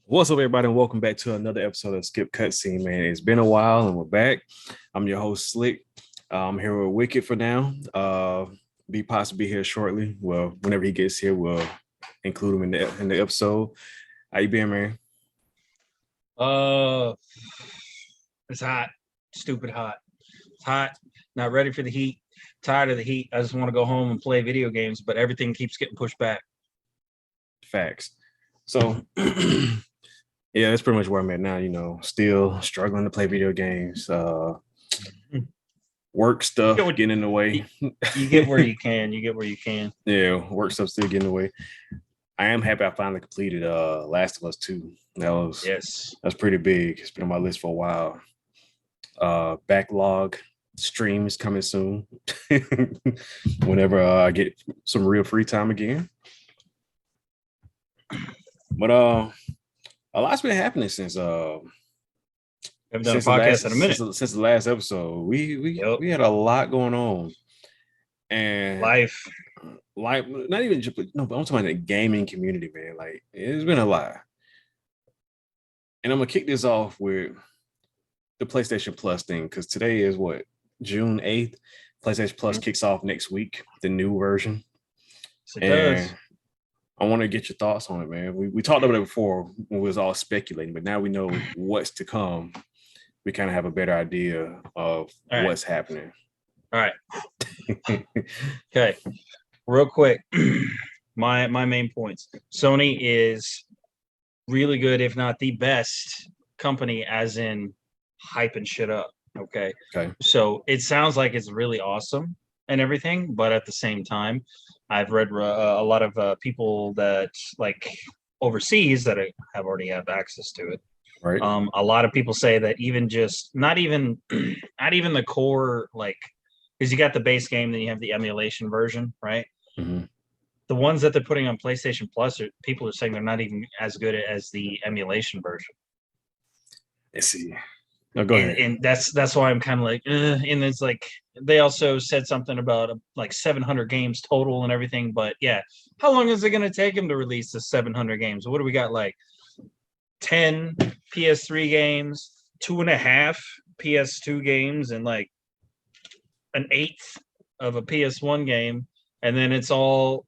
What's up, everybody, and welcome back to another episode of Skip Cutscene, man. It's been a while, and we're back. I'm your host, Slick. I'm here with Wicked for now. Be possibly here shortly. Well, whenever he gets here, we'll include him in the episode. How you been, man? Uh, it's hot, stupid hot. It's hot. Not ready for the heat. Tired of the heat. I just want to go home and play video games, but everything keeps getting pushed back. Facts. So, yeah, that's pretty much where I'm at now. Still struggling to play video games. Work stuff getting in the way. You get where you can. You get where you can. Yeah, work stuff still getting in the way. I am happy I finally completed Last of Us 2. That's pretty big. It's been on my list for a while. Backlog stream is coming soon. Whenever I get some real free time again. But a lot's been happening since haven't done a podcast in a minute. Since the last episode. We had a lot going on. And life, not even just but I'm talking about the gaming community, man. Like, it's been a lot. And I'm gonna kick this off with the PlayStation Plus thing, because today is what, June 8th. PlayStation Plus kicks off next week, the new version. Yes, it does. I want to get your thoughts on it, man. We talked about it before when we was all speculating, but now we know what's to come. We kind of have a better idea of what's happening. All right. Okay. Real quick. My main points. Sony is really good, if not the best company, as in hyping shit up. Okay. So it sounds like it's really awesome and everything, but at the same time, I've read a lot of people that like overseas that have already have access to it. Right. A lot of people say that even just not even the core, like, because you got the base game, then you have the emulation version, right? Mm-hmm. The ones that they're putting on PlayStation Plus, people are saying they're not even as good as the emulation version. Let's see. No, go ahead. And that's why I'm kind of like, and it's like they also said something about like 700 games total and everything. But yeah, how long is it going to take them to release the 700 games? What do we got? Like 10 PS3 games, 2.5 PS2 games, and like an eighth of a PS1 game. And then it's all.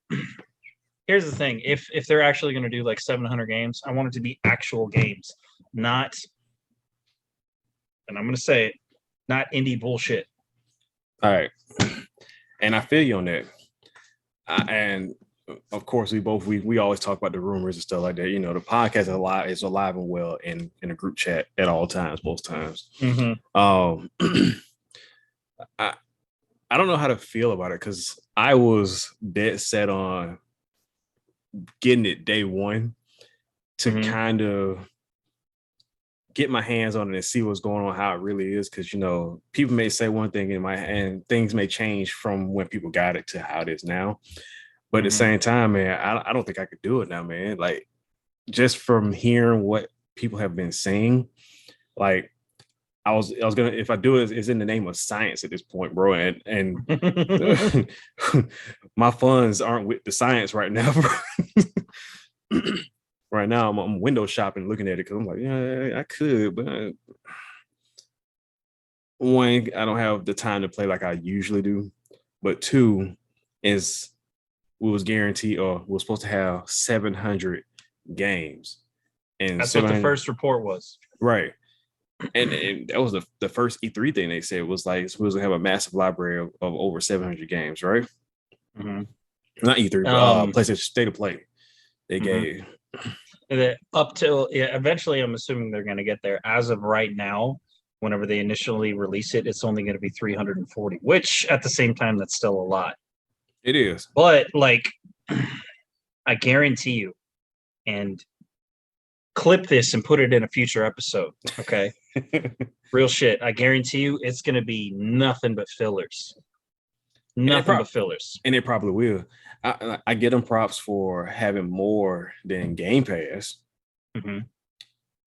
Here's the thing: if they're actually going to do like 700 games, I want it to be actual games, not. And I'm going to say it, not indie bullshit. All right. And I feel you on that. And of course, we always talk about the rumors and stuff like that. You know, the podcast is alive and well in a group chat at all times, most times. Mm-hmm. I don't know how to feel about it, because I was dead set on getting it day one to kind of get my hands on it and see what's going on, how it really is. Because, you know, people may say one thing and things may change from when people got it to how it is now. But at the same time, man, I don't think I could do it now, man. Like, just from hearing what people have been saying, like, I was gonna, if I do it, it's in the name of science at this point, bro. And my funds aren't with the science right now. Right now, I'm window shopping, looking at it, because I'm like, yeah, I could, but one, I don't have the time to play like I usually do. But two, is we was guaranteed, or we were supposed to have 700 games, and that's what the first report was, right? And that was the first E3 thing they said, was like, we was gonna have a massive library of over 700 games, right? Mm-hmm. Not E3, but PlayStation State of Play. They gave. Up till eventually, I'm assuming they're going to get there. As of right now, whenever they initially release it, it's only going to be 340, which at the same time, that's still a lot. It is. But like, I guarantee you, and clip this and put it in a future episode, okay? Real shit. I guarantee you it's going to be nothing but fillers. Nothing but fillers. And it probably will. I get them props for having more than Game Pass. Mm-hmm.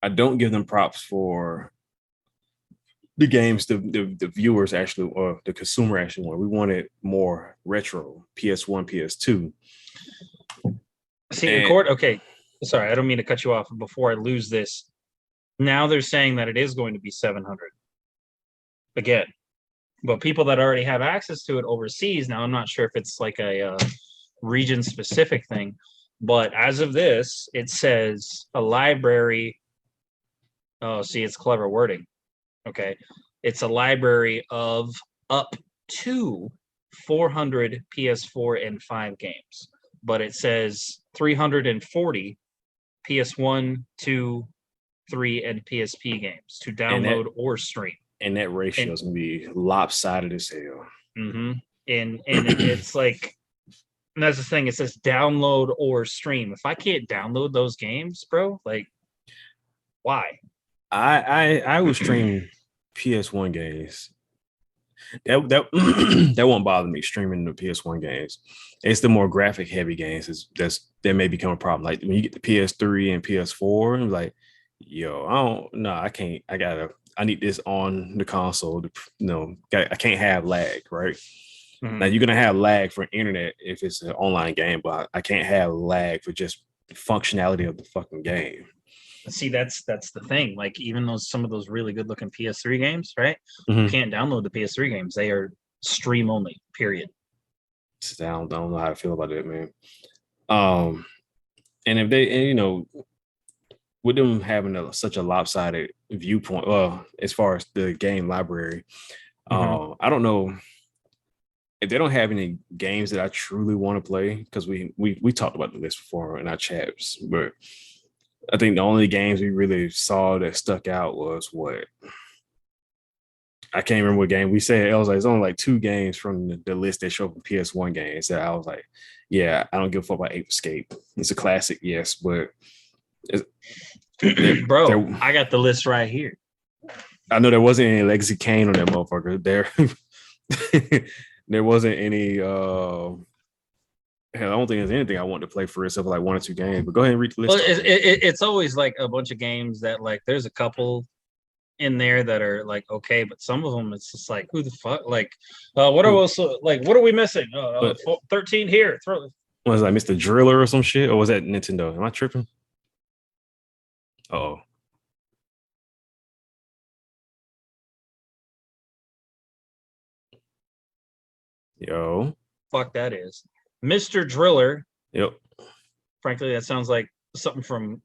I don't give them props for the games the viewers actually, or the consumer actually want. We wanted more retro PS1, PS2. See, okay. sorry, I don't mean to cut you off before I lose this. Now they're saying that it is going to be 700 again, but people that already have access to it overseas. Now I'm not sure if it's like a region specific thing, but as of this, it says a library. Oh, see, it's clever wording. Okay, it's a library of up to 400 PS4 and 5 games, but it says 340 PS1, 2, 3, and PSP games to download or stream. And that ratio is gonna be lopsided as hell. Mm-hmm. And it's like, and that's the thing. It says download or stream. If I can't download those games, bro, like, why? I would stream PS1 games. That won't bother me streaming the PS1 games. It's the more graphic heavy games that may become a problem. Like when you get the PS3 and PS4, and like, yo, I can't. I need this on the console. I can't have lag, right? Mm-hmm. Now you're gonna have lag for internet if it's an online game, but I can't have lag for just functionality of the fucking game. See, that's the thing. Like even some of those really good looking PS3 games, right? Mm-hmm. You can't download the PS3 games. They are stream only. Period. I don't know how to feel about it, man. And if they, with them having such a lopsided viewpoint, as far as the game library, mm-hmm. I don't know if they don't have any games that I truly want to play, because we talked about the list before in our chats, but I think the only games we really saw that stuck out was what? I can't remember what game we said. It was like, it's only like 2 games from the list that showed for PS1 games that I was like, yeah, I don't give a fuck about Ape Escape. It's a classic, yes, but bro, I got the list right here. I know there wasn't any Legacy Kane on that motherfucker. There wasn't any hell, I don't think there's anything I want to play for except for like 1 or 2 games. But go ahead and read the list. Well, it's always like a bunch of games that like there's a couple in there that are like okay, but some of them it's just like who the fuck? Like, what are also like what are we missing? 13 here. Was like Mr. Driller or some shit, or was that Nintendo? Am I tripping? Oh. Yo. Fuck that is. Mr. Driller. Yep. Frankly, that sounds like something from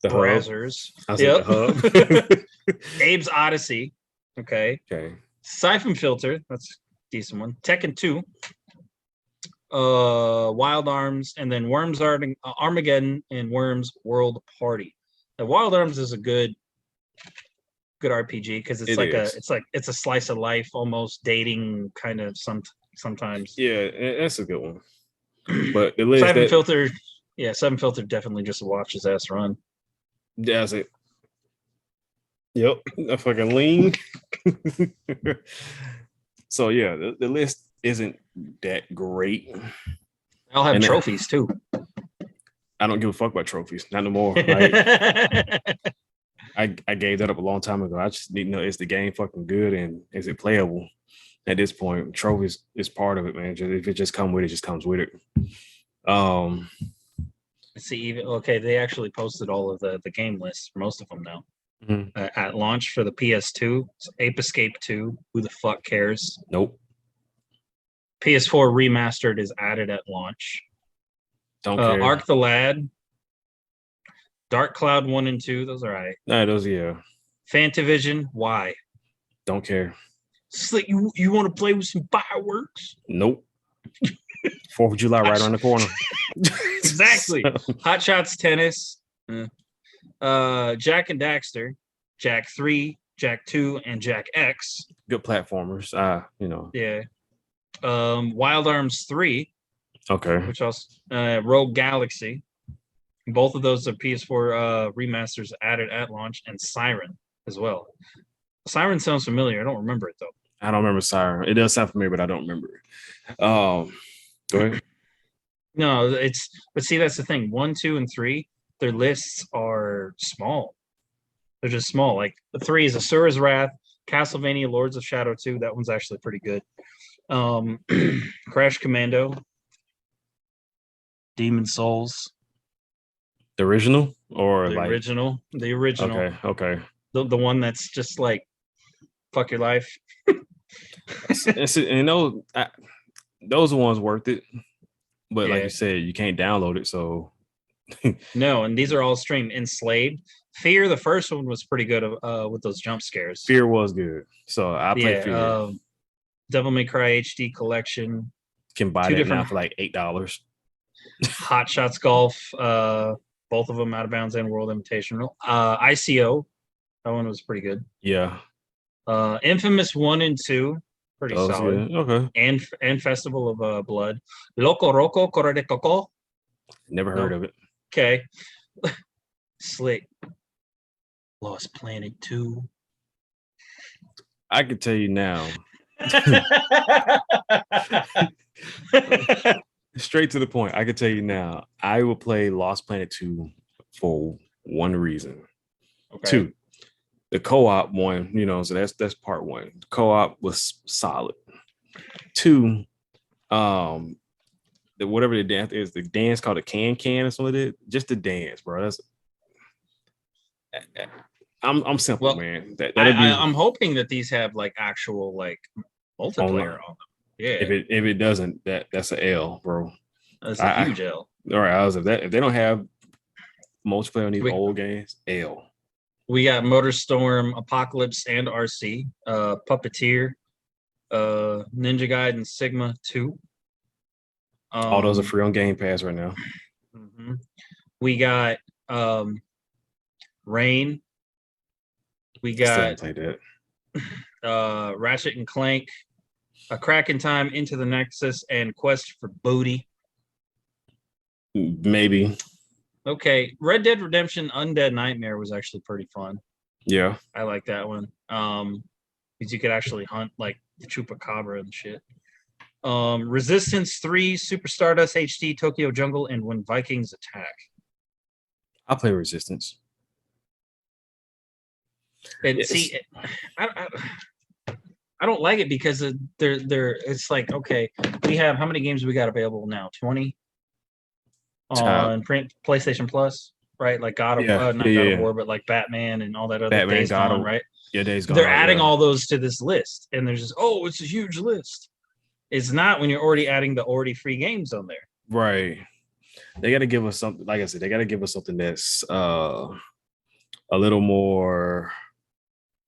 the Brazzers. Yep. The Hub. Abe's Odyssey. Okay. Siphon Filter. That's a decent one. Tekken 2. Wild Arms, and then Worms Armageddon and Worms World Party. Now, Wild Arms is a good RPG because it's a slice of life, almost dating kind of sometimes. Yeah, that's a good one. But the list Siphon Filter definitely just watch his ass run. That's it. Yep, a fucking lean. So yeah, the list isn't that great. I'll have trophies too. I don't give a fuck about trophies, not no more. Like, I gave that up a long time ago. I just need to know, is the game fucking good and is it playable? At this point, trophies is part of it, man. If it just comes with it, just comes with it. See, they actually posted all of the game lists for most of them now. Mm-hmm. At launch for the PS2, it's Ape Escape 2. Who the fuck cares? Nope. PS4 Remastered is added at launch. Don't care. Arc the Lad, Dark Cloud 1 and 2. Those are right. Nah, those, yeah. Fantavision, why? Don't care. It's like you want to play with some fireworks? Nope. 4th of July right around the corner. Exactly. Hot Shots Tennis. Jak and Daxter, Jak 3, Jak 2, and Jak X. Good platformers. Yeah. Wild Arms 3. Okay. Which also Rogue Galaxy. Both of those are PS4 remasters added at launch, and Siren as well. Siren sounds familiar. I don't remember it though. I don't remember Siren. It does sound familiar, but I don't remember it. Go ahead. No, but see, that's the thing. 1, 2, and 3, their lists are small. They're just small. Like the 3 is Asura's Wrath, Castlevania Lords of Shadow 2. That one's actually pretty good. Crash Commando, Demon Souls, The original or The like original. The original. okay. The one that's just like fuck your life. And those ones worth it. But like Yeah. you said, you can't download it. So No, and these are all streamed. Enslaved. Fear, the first one was pretty good with those jump scares. Fear was good. So I played Fear. Devil May Cry HD collection. Can buy that now for like $8. Hot Shots Golf, both of them Out of Bounds and World Invitational. ICO, that one was pretty good. Yeah. Infamous 1 and 2, pretty solid. Good. Okay. And Festival of Blood. Loco Roco Corre de Coco. Never heard of it. Okay. Slick. Lost Planet 2. I can tell you now. Straight to the point. I can tell you now. I will play Lost Planet 2 for one reason. Okay. 2, the co-op one, so that's part 1. The co-op was solid. 2, whatever the dance is, the dance called a can or something like that. Just the dance, bro. That's I'm simple, man. I'm hoping that these have like actual like multiplayer on them. Yeah. If it doesn't, that's an L, bro. That's a huge L. All right, if they don't have multiplayer on these old games, L. We got MotorStorm, Apocalypse, and RC, Puppeteer, Ninja Gaiden, Sigma 2. All those are free on Game Pass right now. Mm-hmm. We got Rain. We got Ratchet and Clank, A Crack in Time, Into the Nexus, and Quest for Booty. Maybe. Okay, Red Dead Redemption Undead Nightmare was actually pretty fun. Yeah. I like that one. Because you could actually hunt like the Chupacabra and shit. Resistance 3, Super Stardust HD, Tokyo Jungle, and When Vikings Attack. I'll play Resistance. And see, I don't like it because it's like, okay, we have how many games we got available now? 20 on PlayStation Plus, right? Like God of War, but like Batman and all that other Days Gone, right? Yeah, Days Gone. They're adding all those to this list, and there's just it's a huge list. It's not when you're already adding the already free games on there. Right. They got to give us something. Like I said, they got to give us something that's a little more.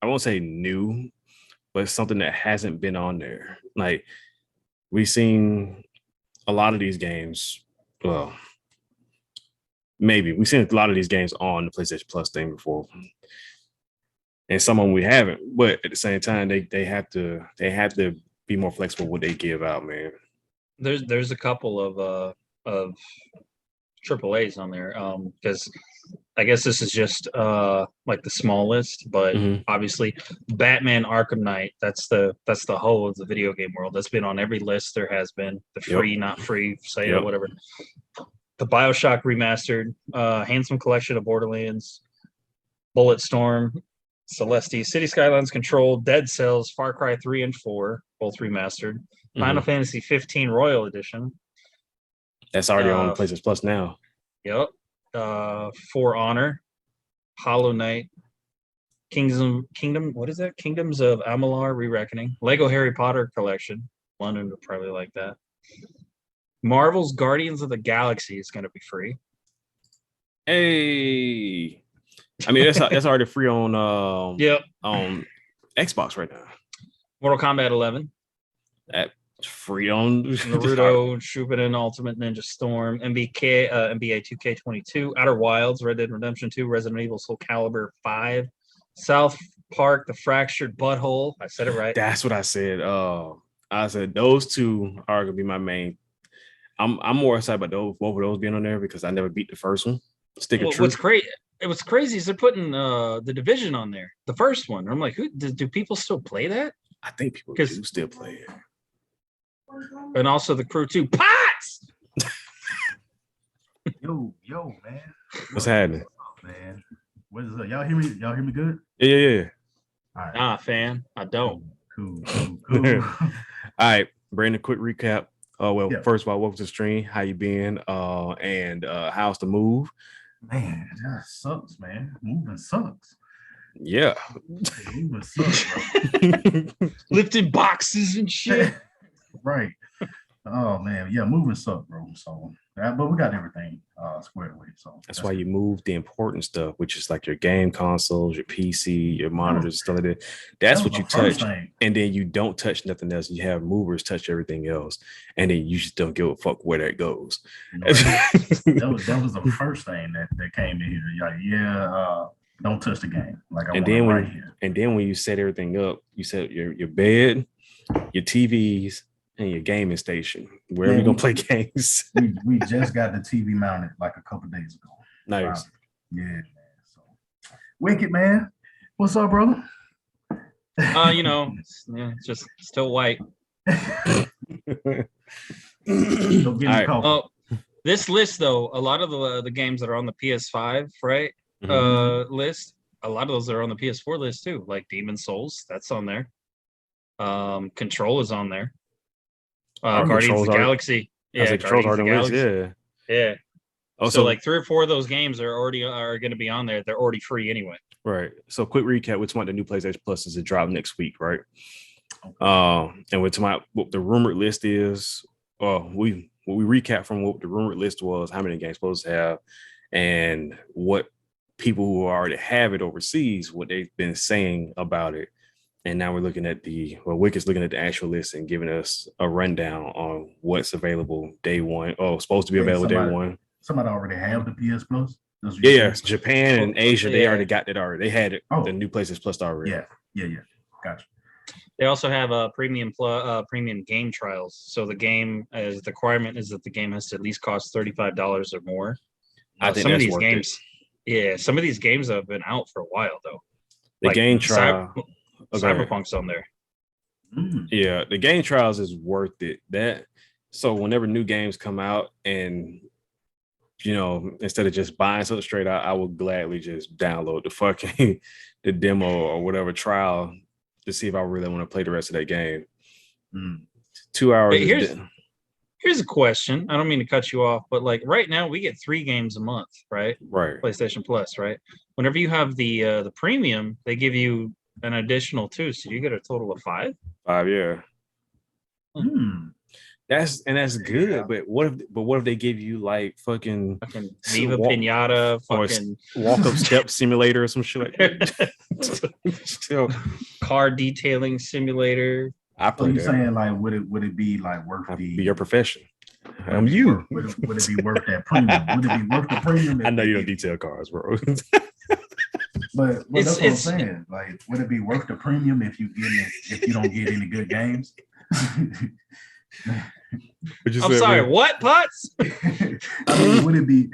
I won't say new, but something that hasn't been on there. Like we've seen a lot of these games. Well, maybe we've seen a lot of these games on the PlayStation Plus thing before, and some of them we haven't. But at the same time, they have to be more flexible with what they give out, man. There's a couple of AAAs on there because I guess this is just like the small list, but obviously Batman Arkham Knight, that's the whole of the video game world. That's been on every list there has been. The free, not free, sale, whatever. The BioShock remastered, Handsome Collection of Borderlands, Bulletstorm, Celeste, City Skylines Control, Dead Cells, Far Cry 3 and 4, both remastered. Final Fantasy 15 Royal Edition. That's already on PlayStation Plus now. Yep. For Honor, Hollow Knight, Kingdom. What is that? Kingdoms of Amalur: Re-Reckoning, Lego Harry Potter Collection. London would probably like that. Marvel's Guardians of the Galaxy is going to be free. Hey, I mean that's already free on on Xbox right now. Mortal Kombat 11. That's free on Naruto, Shippuden, Ultimate Ninja Storm, NBA 2K22, Outer Wilds, Red Dead Redemption 2, Resident Evil Soul Calibur 5, South Park: The Fractured Butthole. I said it right. That's what I said. I said those two are gonna be my main. I'm more excited about both of those being on there because I never beat the first one. Stick of Truth. What's great? What's crazy is they're putting the Division on there, the first one. I'm like, do people still play that? I think people do still play it. And also the Crew 2. Pots! Yo, man. What's happening? Man. What is up? Y'all hear me? Y'all hear me good? Yeah. All right. Nah, fan. I don't. Cool. All right, Brandon, quick recap. First of all, welcome to the stream. How you been? And how's the move? Man, that sucks, man. Moving sucks. Yeah. Moving sucks, bro. Lifting boxes and shit. Right. Oh man, yeah, moving suck, bro. So, but we got everything squared away. So That's why you move the important stuff, which is like your game consoles, your PC, your monitors, stuff like that. That's what you touch. And then you don't touch nothing else. You have movers touch everything else. And then you just don't give a fuck where that goes. That was the first thing that came in here. Like, don't touch the game. Like I want it right here. And then when you set everything up, you set your bed, your TVs, and your gaming station, wherever you're gonna play games. we just got the TV mounted like a couple days ago. Nice. Yeah, man. So Wicked, man. What's up, brother? It's just still white. Right. This list though, a lot of the games that are on the PS5, right? List, a lot of those are on the PS4 list too, like Demon Souls, that's on there. Control is on there. Guardians of the Galaxy. Yeah, Guardians of the Galaxy. Yeah. Also, so like 3 or 4 of those games are going to be on there. They're already free anyway. Right. So quick recap. We're talking about the new PlayStation Plus is a drop next week, right? And we're talking about what the rumored list is. We recap from what the rumored list was, how many games supposed to have, and what people who already have it overseas, what they've been saying about it. And now we're looking at Wicked's looking at the actual list and giving us a rundown on what's available day one. Supposed to be available day one. Somebody already have the PS Plus? Yeah, Japan and Asia, they already got that already. They had it, the new PlayStation Plus already. Yeah. Gotcha. They also have premium game trials. So the game, as the requirement is that the game has to at least cost $35 or more. I think some of these games, some of these games have been out for a while though. The game trial. Cyberpunk's on there. Yeah, the game trials is worth it. So whenever new games come out, and instead of just buying something straight out, I would gladly just download the fucking the demo or whatever trial to see if I really want to play the rest of that game. 2 hours. Hey, here's a question. I don't mean to cut you off, but like right now we get 3 games a month, right? Right. PlayStation Plus, right? Whenever you have the premium, they give you an additional 2, so you get a total of 5. 5, yeah. That's good. Yeah. But what if they give you like fucking Viva Pinata, fucking walk up step simulator or some shit like that? Still, car detailing simulator. So you're saying like would it be like worth be your profession? I'm you. Would it be worth that premium? Would it be worth the premium? I know you don't detail cars, bro. But that's what I'm saying. Like, would it be worth the premium if you don't get any good games? I'm sorry, what, Potts? I mean, would it be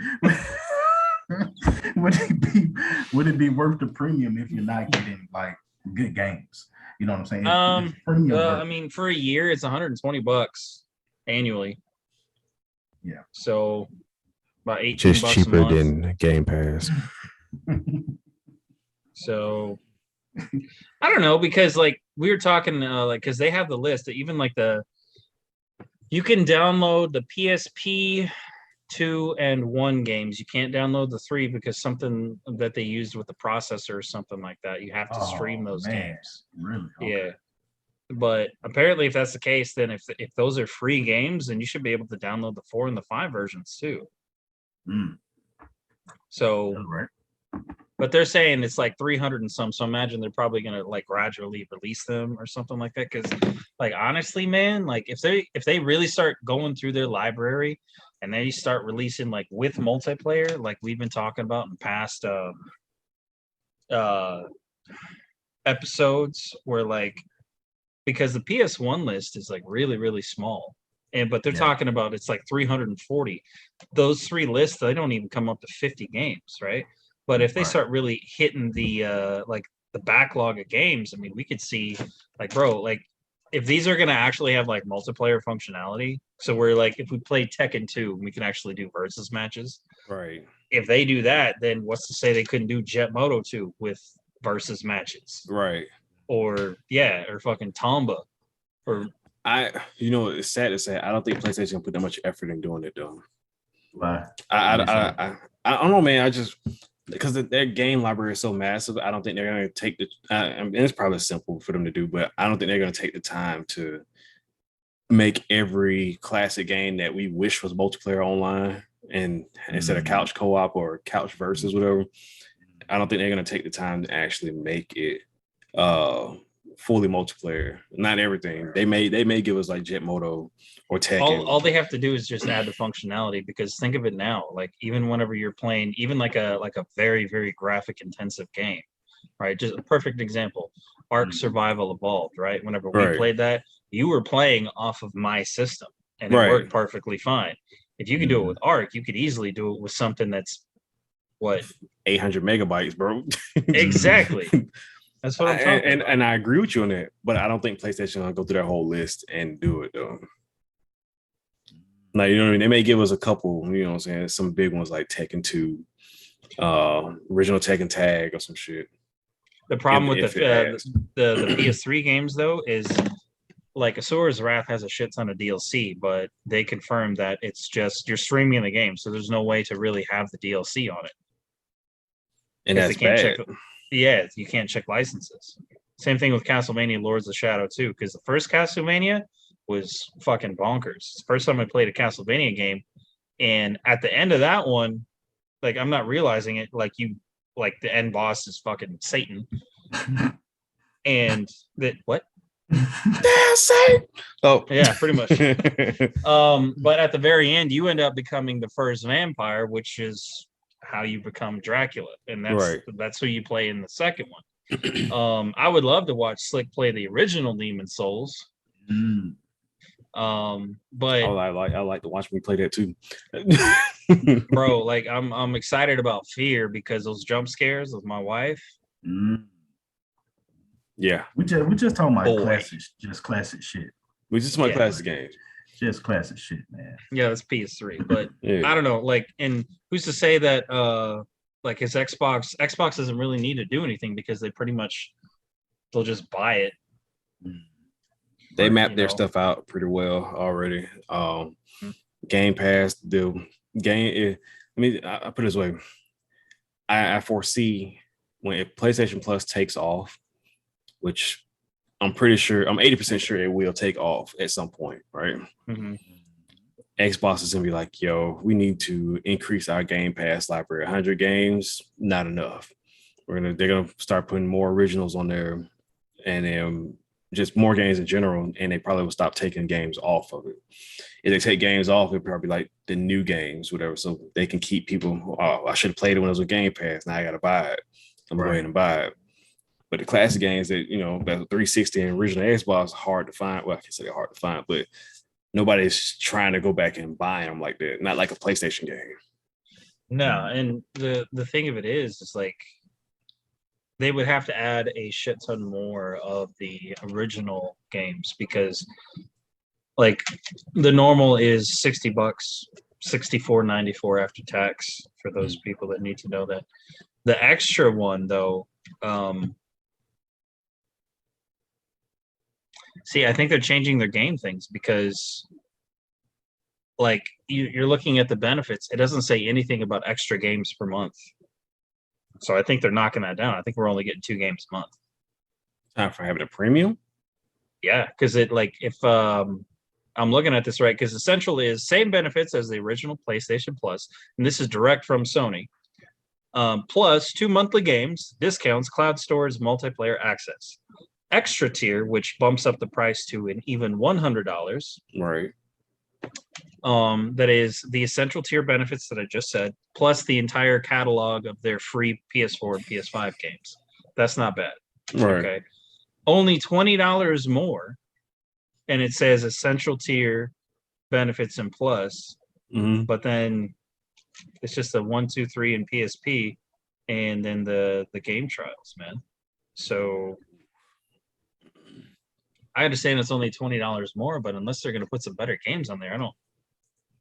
worth the premium if you're not getting like good games? You know what I'm saying? I mean, for a year, it's $120 annually. Yeah. So about $18 just cheaper a month. than Game Pass. So I don't know, because like we were talking because they have the list that even like you can download the PSP 2 and 1 games. You can't download the 3 because something that they used with the processor or something like that. You have to stream those games. Really? Okay. Yeah. But apparently if that's the case, then if those are free games, then you should be able to download the 4 and the 5 versions too. So right. But they're saying it's like 300 and some. So imagine they're probably going to like gradually release them or something like that. Because like, honestly, man, like if they really start going through their library and they start releasing like with multiplayer, like we've been talking about in past episodes, where like, because the PS1 list is like really, really small. But they're talking about it's like 340. Those 3 lists, they don't even come up to 50 games, right? But if they start really hitting the like the backlog of games, I mean, we could see like, bro, like if these are gonna actually have like multiplayer functionality, so we're like, if we play Tekken 2, we can actually do versus matches. Right. If they do that, then what's to say they couldn't do Jet Moto 2 with versus matches? Right. Or fucking Tomba. Or it's sad to say, I don't think PlayStation gonna put that much effort in doing it though. Why? I I don't know, man. I just because their game library is so massive, I don't think they're going to take the. I mean, it's probably simple for them to do, but I don't think they're going to take the time to make every classic game that we wish was multiplayer online and instead of couch co-op or couch versus whatever. I don't think they're going to take the time to actually make it fully multiplayer. Not everything. They may give us like Jet Moto or Tekken. All they have to do is just add the functionality, because think of it now, like even whenever you're playing even like a very, very graphic intensive game, right? Just a perfect example, Ark Survival Evolved, right? Whenever we played that, you were playing off of my system and it worked perfectly fine. If you could do it with Ark, you could easily do it with something that's what 800 megabytes, bro. Exactly. That's what I'm talking about. And I agree with you on that, but I don't think PlayStation will go through that whole list and do it though. Like, you know what I mean? They may give us a couple, you know what I'm saying? Some big ones like Tekken 2, original Tekken Tag or some shit. The problem with the PS3 games though is like Asura's Wrath has a shit ton of DLC, but they confirmed that it's just you're streaming the game, so there's no way to really have the DLC on it. And that's bad. Yeah, you can't check licenses. Same thing with Castlevania Lords of Shadow too, because the first Castlevania was fucking bonkers. It's the first time I played a Castlevania game, and at the end of that one, like I'm not realizing it, like the end boss is fucking Satan, and that what? Oh yeah, pretty much. But at the very end, you end up becoming the first vampire, which is how you become Dracula, and that's who you play in the second one. I would love to watch Slick play the original Demon Souls. But I like to watch me play that too. Bro, like I'm excited about Fear because those jump scares with my wife. Yeah, we just talking about classic shit. We just talking classic games. Just classic shit, man. Yeah, that's PS3, but I don't know. Like, and who's to say that like his Xbox doesn't really need to do anything because they'll just buy it. They mapped their stuff out pretty well already. Game Pass, the game. I mean, I put it this way: I foresee if PlayStation Plus takes off, which I'm pretty sure, I'm 80% sure it will take off at some point, right? Xbox is gonna be like, yo, we need to increase our Game Pass library. 100 games, not enough. They're gonna start putting more originals on there, and then just more games in general, and they probably will stop taking games off of it. If they take games off, it'll probably be like the new games, whatever, so they can keep people. Oh, I should have played it when it was a Game Pass. Now I gotta buy it. I'm going to go ahead and buy it. But the classic games that, you know, that 360 and original Xbox, hard to find. Well, I can't say they're hard to find, but nobody's trying to go back and buy them like that. Not like a PlayStation game. No, and the thing of it is like they would have to add a shit ton more of the original games, because like the normal is $60, $64.94 after tax for those people that need to know that. The extra one though, see, I think they're changing their game things, because like you're looking at the benefits. It doesn't say anything about extra games per month. So I think they're knocking that down. I think we're only getting 2 games a month. Time for having a premium? Yeah, because it like if I'm looking at this right, because Essential is same benefits as the original PlayStation Plus, and this is direct from Sony. Plus 2 monthly games, discounts, cloud storage, multiplayer access. Extra tier, which bumps up the price to an even $100. Right. That is the Essential tier benefits that I just said, plus the entire catalog of their free PS4 and PS5 games. That's not bad. Right. Okay. Only $20 more, and it says Essential tier benefits and plus. But then it's just a 1, 2, 3 in PSP, and then the game trials, man. So I understand it's only $20 more, but unless they're going to put some better games on there,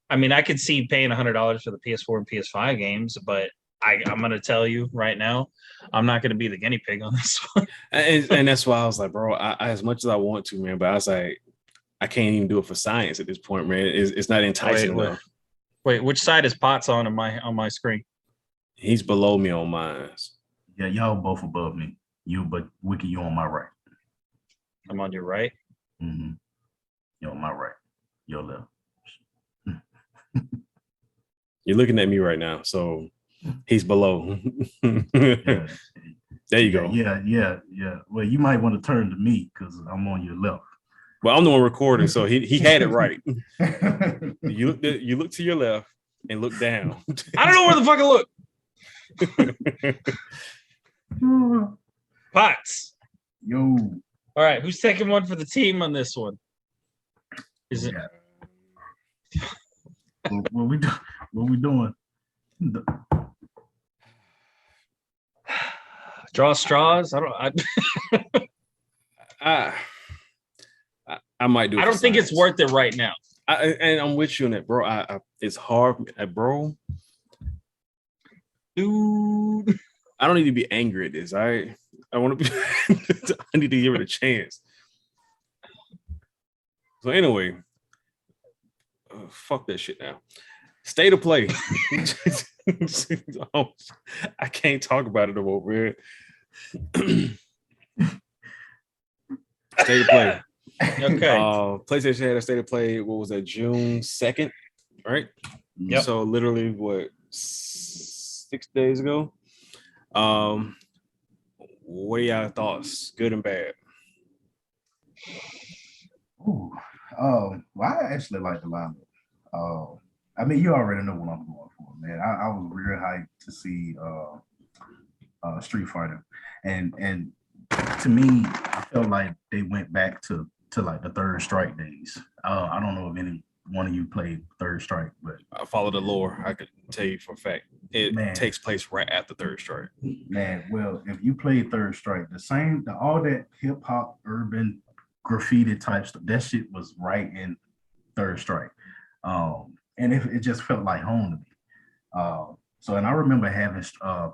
I could see paying $100 for the PS4 and PS5 games, but I'm going to tell you right now, I'm not going to be the guinea pig on this one. and that's why I was like, bro, I as much as I want to, man, but I was like, I can't even do it for science at this point, man. It's not enticing enough. Wait, which side is POTS on my screen? He's below me on mine. Yeah, y'all both above me. But Wiki, you on my right. I'm on your right. Mm-hmm. You're on my right. Your left. You're looking at me right now, so he's below. Yeah. There you go. Yeah. Well, you might want to turn to me because I'm on your left. Well, I'm the one recording, so he had it right. You look to your left and look down. I don't know where the fuck I look. Potts. Yo. All right, who's taking one for the team on this one? Is it? What we doing? Draw straws. I might do it. I don't think it's worth it right now. And I'm with you on that, bro. It's hard, bro. Dude, I don't need to be angry at this. I want to be. I need to give it a chance. So anyway, fuck that shit now. State of play. I can't talk about it no more, man. State of play. Okay. PlayStation had a state of play. What was that? June 2nd, right? Yep. So literally, what, 6 days ago? What are y'all thoughts? Good and bad. Ooh. Well, I actually like the lineup. I mean, you already know what I'm going for, man. I was real hyped to see Street Fighter, and to me, I felt like they went back to like the Third Strike days. I don't know if any one of you played Third Strike, but I follow the lore. I could tell you for a fact it takes place right after Third Strike. Man, well, if you played Third Strike, all that hip hop, urban, graffiti type stuff, that shit was right in Third Strike. And it just felt like home to me. And I remember having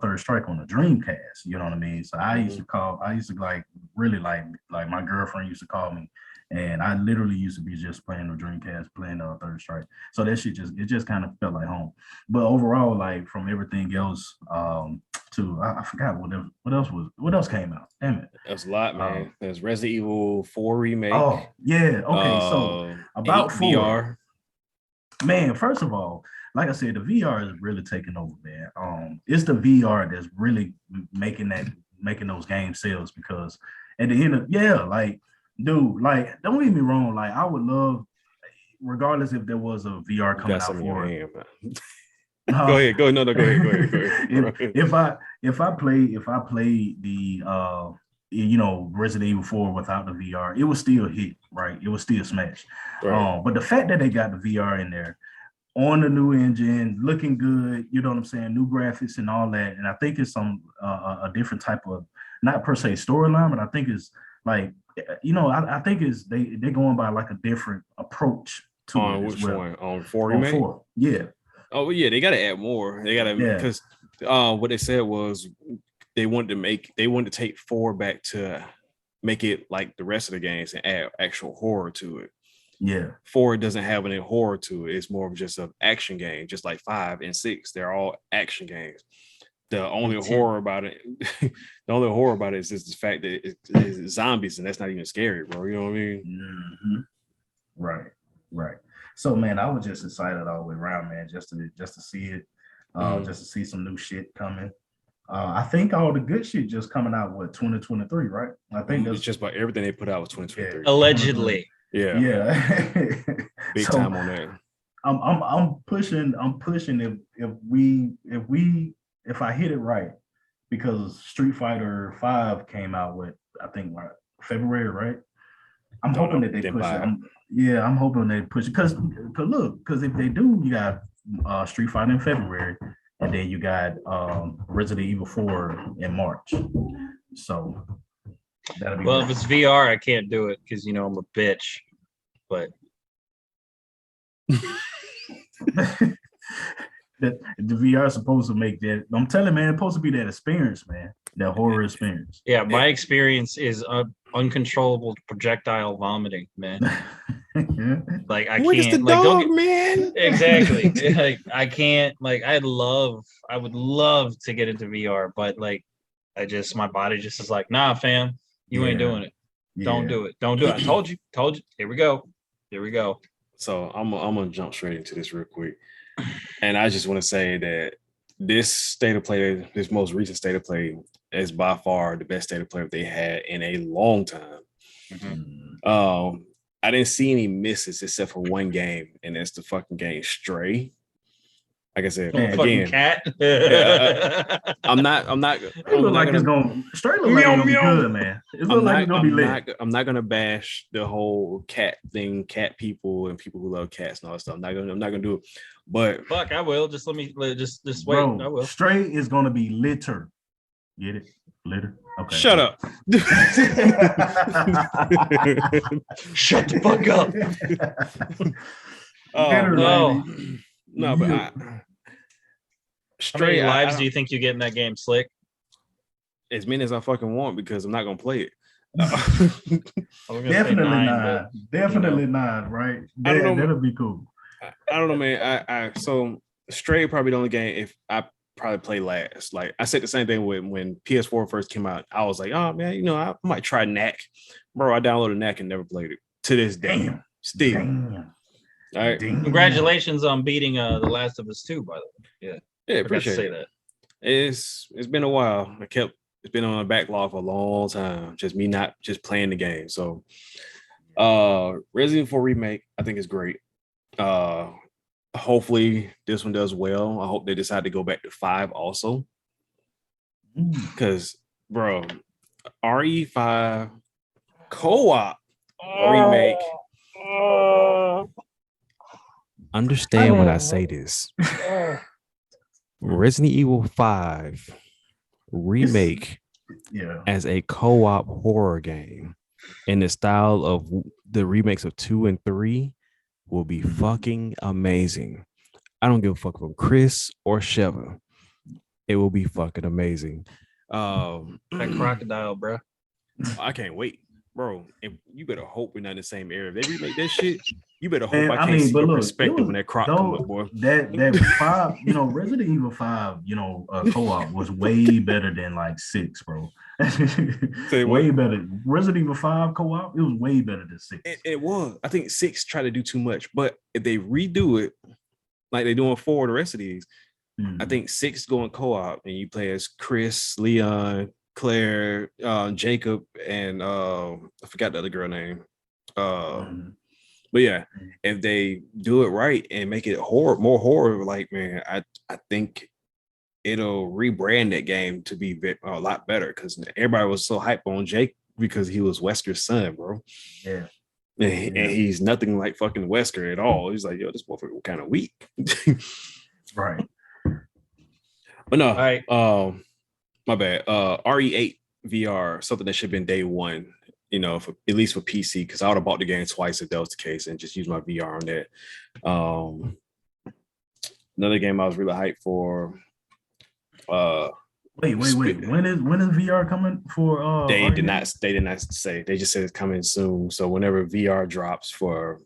Third Strike on the Dreamcast, you know what I mean? So I used to like really like my girlfriend used to call me, and I literally used to be just playing the Dreamcast, playing Third Strike. So that shit just kind of felt like home. But overall, like from everything else, to I forgot what else came out. Damn it. That's a lot, man. There's Resident Evil 4 remake. Oh, yeah. Okay, so about 4. VR. Man, first of all, like I said, the VR is really taking over, man. It's the VR that's really making those game sales, because at the end of dude, like, don't get me wrong, like I would love, regardless if there was a VR coming out for it. Go ahead. No, go ahead. If I played the Resident Evil 4 without the VR, it would still hit, right? It would still smash. Right. But the fact that they got the VR in there on the new engine, looking good, you know what I'm saying, new graphics and all that, and I think it's some a different type of, not per se storyline, but I think it's like, I think it's they're going by like a different approach to it. Which one? On 4 remake? 4, yeah. Oh yeah, they got to add more. They got to, because what they said was they wanted to take 4 back to make it like the rest of the games and add actual horror to it. Yeah. 4 doesn't have any horror to it. It's more of just an action game, just like 5 and 6. They're all action games. The only horror about it is just the fact that it's zombies, and that's not even scary, bro. You know what I mean? Mm-hmm. Right. So, man, I was just excited all the way around, man, just to see it, just to see some new shit coming. I think all the good shit just coming out 2023, right? I think it's just about everything they put out was 2023. Allegedly. Yeah. Big time on that. I'm pushing if I hit it right, because Street Fighter 5 came out with, I think, February, right? I'm hoping that they push it. I'm hoping they push it, because if they do, you got Street Fighter in February, and then you got Resident Evil 4 in March. So that'll be if it's VR, I can't do it because I'm a bitch. But the VR is supposed to make that. I'm telling you, man, it's supposed to be that experience, man. That horror experience. Yeah, my experience is uncontrollable projectile vomiting, man. Like I When is the can't like dog, man? exactly. Like I can't like I would love to get into VR, but like my body just is like, nah, fam, you ain't doing it. Don't do it. Don't do it. I told you. Told you. Here we go. Here we go. So I'm gonna jump straight into this real quick, and I just want to say that this state of play, this most recent state of play, is by far the best state of play they had in a long time. Mm. I didn't see any misses except for one game, and that's the fucking game Stray. Like I said, Man, Fucking again, cat. I'm not. It look like it's gonna straight look like it's Meow, gonna be meow. good, man. It look like it's gonna be lit. I'm not gonna bash the whole cat thing, cat people and people who love cats and all that stuff. I'm not gonna do it. But Fuck, I will. Just let me just wait. Bro, I will. Stray is gonna be litter. Get it? Litter. Okay. shut up. Shut the fuck up. No, no, but Yeah. How many Stray lives do you think you get in that game, Slick? as many as I fucking want because I'm not gonna play it. I was gonna say Definitely 9, nine. Definitely nine, right? I don't know. That'll be cool. I don't know, man. So Stray probably the only game if I probably play last. Like I said the same thing when PS4 first came out. I was like, oh man, I might try Knack. Bro, I downloaded Knack and never played it. To this day. Damn. Still. Damn. All right. Damn. Congratulations on beating The Last of Us 2, by the way. Yeah, I forgot to appreciate say it. that. It's been a while. It's been on a backlog for a long time. Just me not just playing the game. So Resident Evil remake, I think is great. Hopefully this one does well. I hope they decide to go back to 5 also. Because bro, RE5 co-op remake. Understand when I say this. Resident Evil 5 remake Yeah. as a co-op horror game in the style of the remakes of 2 and 3 will be fucking amazing. I don't give a fuck from Chris or Sheva. It will be fucking amazing. That crocodile, bro. I can't wait, bro. And you better hope we're not in the same area. If they remake that shit, you better hope Man, I can't see but your look, perspective when that croc come up, boy. That 5, Resident Evil 5, co-op was way better than like 6, bro. Say what? Way better. Resident Evil 5 co-op, it was way better than 6. It was. I think 6 tried to do too much, but if they redo it like they're doing 4 the rest of these, I think 6 going co-op and you play as Chris, Leon, Claire, Jacob, and I forgot the other girl name. But yeah, if they do it right and make it more horror, like man, I think it'll rebrand that game to be a lot better because everybody was so hyped on Jake because he was Wesker's son, bro. Yeah. And he's nothing like fucking Wesker at all. He's like, yo, this motherfucker kind of weak. Right. But no, All right. my bad. RE8 VR, something that should have been day one, for at least for PC, because I would have bought the game twice if that was the case and just use my VR on that. Another game I was really hyped for. Wait. When is VR coming for? They did not say. They just said it's coming soon. So whenever VR drops for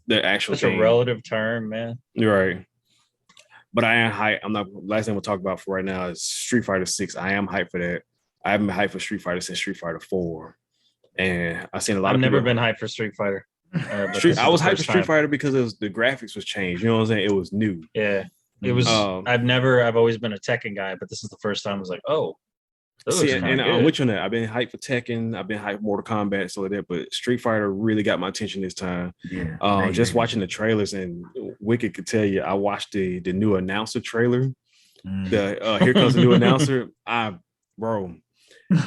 the actual That's a relative term, man. You're right. But I am hyped. I'm not. Last thing we'll talk about for right now is Street Fighter 6. I am hyped for that. I haven't been hyped for Street Fighter since Street Fighter 4, and I've seen a lot. I've never been hyped for Street Fighter. I was hyped for Street Fighter because the graphics was changed. You know what I'm saying? It was new. Yeah, it was. I've always been a Tekken guy, but this is the first time I was like, oh. See, and I'm with you on that. I've been hyped for Tekken. I've been hyped for Mortal Kombat and stuff like that. But Street Fighter really got my attention this time. Yeah. Just watching the trailers, and Wicked could tell you, I watched the new announcer trailer. Here comes the new announcer. Bro,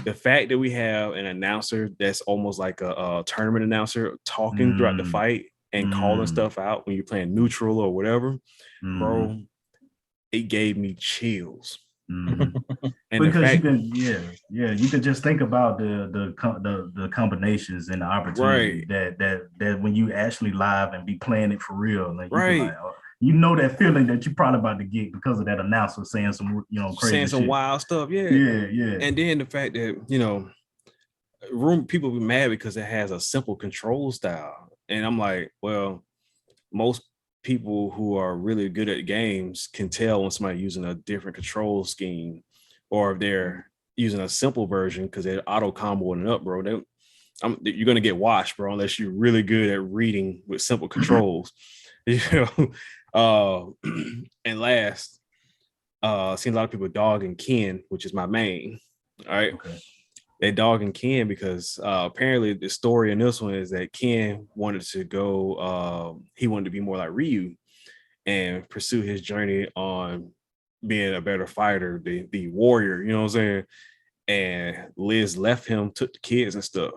the fact that we have an announcer that's almost like a tournament announcer talking throughout the fight and calling stuff out when you're playing neutral or whatever, bro, it gave me chills. And because you can just think about the combinations and the opportunity that when you actually live and be playing it for real, like you know that feeling that you're probably about to get because of that announcer saying some crazy saying some shit. wild stuff, yeah. And then the fact that people be mad because it has a simple control style, And I'm like, well, most people who are really good at games can tell when somebody using a different control scheme, or if they're using a simple version because they're auto comboing it up, bro. You're gonna get washed, bro, unless you're really good at reading with simple controls. You know. And last, seen a lot of people dogging Ken, which is my main. All right. Okay. They dogging Ken because apparently the story in this one is that Ken wanted to go, he wanted to be more like Ryu and pursue his journey on being a better fighter, the warrior, you know what I'm saying? And Liz left him, took the kids and stuff.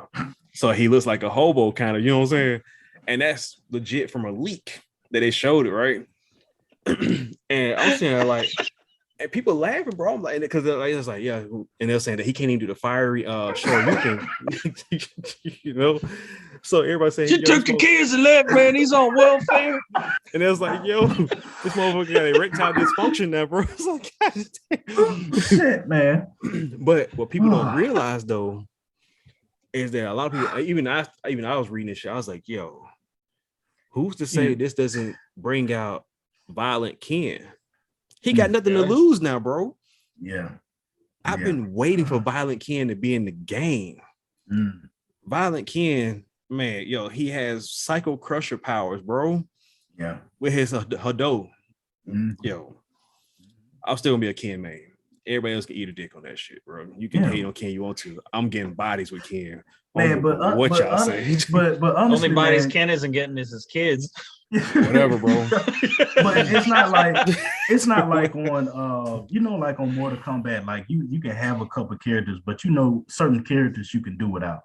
So he looks like a hobo kind of, you know what I'm saying? And that's legit from a leak that they showed it, right? And I'm saying like, and people laughing, bro. I'm like, because it's like, yeah, and they're saying that he can't even do the fiery Shoryuken, you know. So everybody saying you took the kids and left, man. He's on welfare. And it was like, yo, this motherfucker got erectile dysfunction now, bro. It's like, God, shit, man. But what people don't realize though is that a lot of people, even I was reading this shit. I was like, yo, who's to say this doesn't bring out Violent Ken? He got nothing to lose now, bro. Yeah. I've been waiting for Violent Ken to be in the game. Violent Ken, man, yo, he has Psycho Crusher powers, bro. Yeah. With his Hado. Yo, I'm still gonna be a Ken man. Everybody else can eat a dick on that shit, bro. You can hate on Ken you want to. I'm getting bodies with Ken. Man, but y'all say? But honestly, only bodies man, Ken isn't getting is his kids. Whatever, bro. But it's not like on like on Mortal Kombat, like you can have a couple characters, but certain characters you can do without.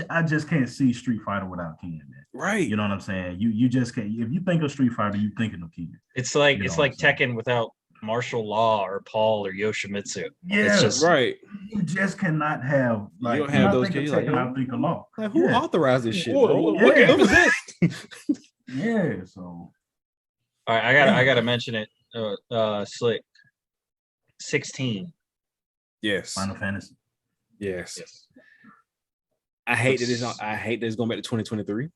I just can't see Street Fighter without Ken, man. Right. You know what I'm saying? You just can't. If you think of Street Fighter, you thinking of Ken. It's like Tekken without martial law or Paul or Yoshimitsu. Yeah, it's just right. You just cannot have like you don't have those kids. Like, I think of law. Like, who authorized this shit? What game is this? Yeah. So. All right, I gotta mention it. Slick. 16. Yes. Final Fantasy. Yes. I hate that it's going back to 2023.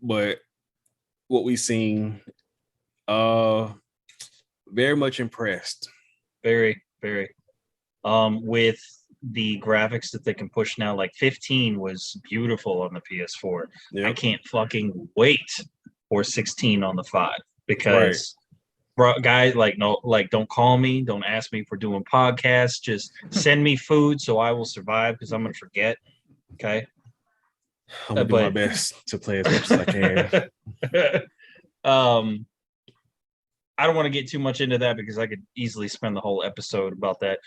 But what we've seen, very much impressed. Very, very. With the graphics that they can push now, like 15 was beautiful on the PS4. Yep. I can't fucking wait for 16 on the 5 because bro, guys, don't call me, don't ask me for doing podcasts, just send me food so I will survive because I'm gonna forget. Okay. I'm gonna do my best to play as much as I can. I don't want to get too much into that because I could easily spend the whole episode about that.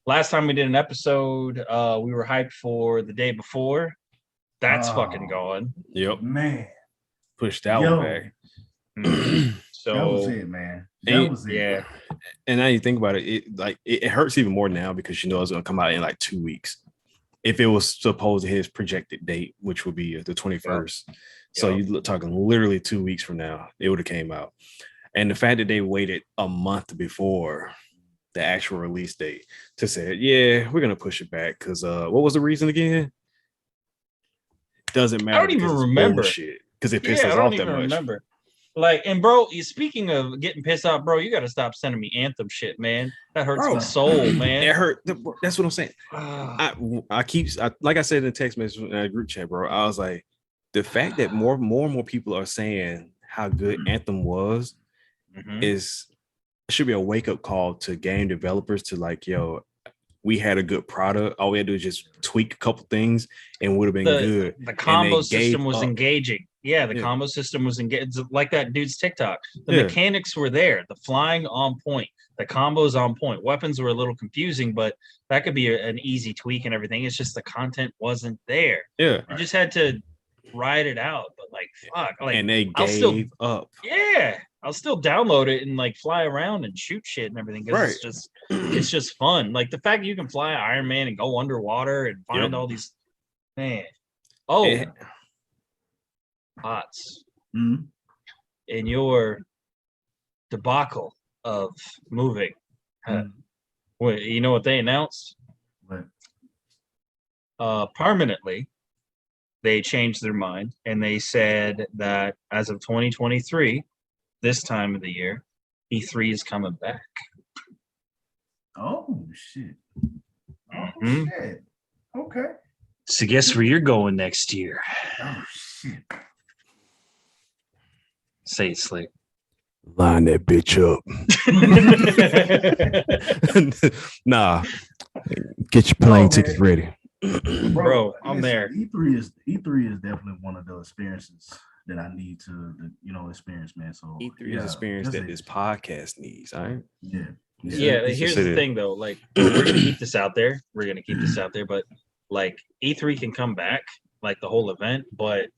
Last time we did an episode, we were hyped for the day before. That's fucking gone. Yep. Man. Pushed that one back. So that was it, man. That was it. Yeah. And now you think about it, it hurts even more now because you know it's gonna come out in like 2 weeks. If it was supposed to his projected date, which would be the 21st. Yep. So you're talking literally 2 weeks from now, it would have came out. And the fact that they waited a month before the actual release date to say, yeah, we're gonna push it back because what was the reason again? Doesn't matter. I don't even remember because it pissed us off that much. Remember. Like, and bro, speaking of getting pissed off, bro, you got to stop sending me Anthem shit, man. That hurts my soul, man. It hurt. That's what I'm saying. I keep, like I said in the text message in a group chat, bro. I was like, the fact that more and more people are saying how good Anthem was should be a wake up call to game developers to like, yo, we had a good product. All we had to do is just tweak a couple things and would have been good. The combo system was engaging. Yeah, the combo system was engaged, like that dude's TikTok. The mechanics were there. The flying on point. The combos on point. Weapons were a little confusing, but that could be an easy tweak and everything. It's just the content wasn't there. Yeah, you just had to ride it out. But like, fuck, like, and they gave up. Yeah, I'll still download it and like fly around and shoot shit and everything because it's just fun. Like the fact that you can fly Iron Man and go underwater and find all these, man. Pots in your debacle of moving. Wait, you know what they announced? What? Permanently, they changed their mind and they said that as of 2023, this time of the year, E3 is coming back. Oh shit. Oh Mhm. shit. Okay. So guess where you're going next year? Oh shit. Say it, Slick. Line that bitch up. Nah, get your plane No, tickets man. ready. Bro, I'm there. E3 is definitely one of those experiences that I need to experience, man. So E3 is experience that this podcast needs. All right. Yeah. Yeah, Let's here's just say the that. thing though. Like, we're gonna keep this out there. We're gonna keep this out there, but like E3 can come back, like the whole event, but